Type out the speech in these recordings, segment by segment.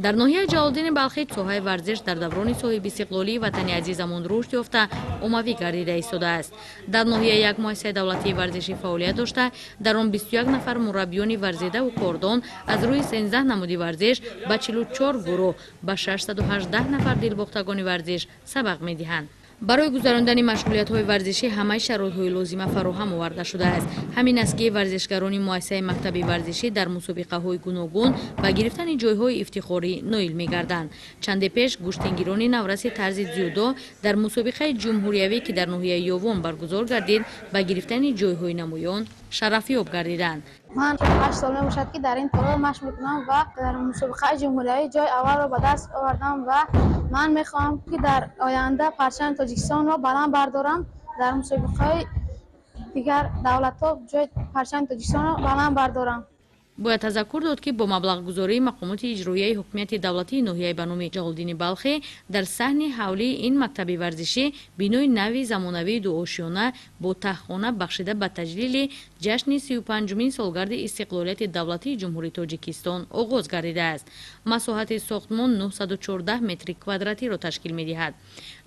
در ناحیه جلالدین بلخی ساحه ورزش در دوران صاحب استقلالی وطن عزیزمون رشد یافته عمومی گردیده ایستاده است. در ناحیه یک مؤسسه دولتی ورزشی فعالیت داشته، در آن 21 نفر مربیان ورزیده و کاردان از روی 13 نمودی ورزش به 44 گروه به 618 نفر دلباختگان ورزش سبق می‌دهند. برای گذراندن مشغولیت‌های ورزشی همه شرایط‌های لازمه فراهم آورده شده است. همین است که ورزشکاران مؤسسه مکتب ورزشی در مسابقه‌های گوناگون با گرفتن جای‌های افتخاری نایل می‌گردند. چند پیش گشتنگیران نورس طرز زیودو در مسابقه جمهوریوی که در ناحیه یوون برگزار گردید با گرفتن جای‌های نمایان شرفیاب گردیدند. من 8 سال میباشد که در این تالار مشق میکنم و در مسابقه جمهوریوی جای اول را به دست آوردم و من میخواهم که در آینده پرچم تاجیکستان را بلند بردارم. در مسابقه دیگر دولت‌ها جای پرچم تاجیکستان را بلند بردارم. باید تذکر داد که با مبلغ گذاری مقامات اجرایی حکومت دولتی ناحیه به نام جلالدین بلخی در صحن حولی این مکتب ورزشی بینای نوی زمانوی دو آشیانه با تخخانه بخشیده به تجلیل جشن 35مین سالگرد استقلالیت دولتی جمهوری تاجیکستان آغاز گردیده است. مساحت ساختمان 914 متر کوادراتی را تشکیل می‌دهد.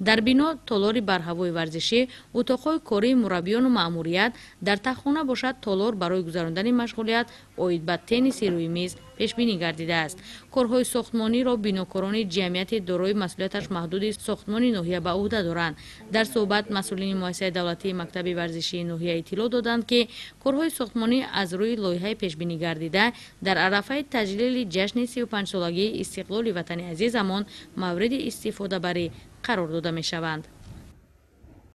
در بنا تالار برهوای ورزشی، اتاق‌های کاری مربیان و مأموریت، در تخخانه باشد تالار برای گذراندن مشغولیت اوید به تنیس روی میز پیش بینی گردیده است. کارهای ساختمانی را بیناکاران جمعیت دارای مسئولیتش محدود ساختمان ناحیه به عهده دارند. در صحبت مسئولین مؤسسه دولتی مکتب ورزشی ناحیه اطلاع دادند که کارهای ساختمانی از روی لایحه پیش بینی گردیده در عرفه تجلیل جشن 35 سالگی استقلال وطن عزیزمان مورد استفاده برای قرار داده می شوند.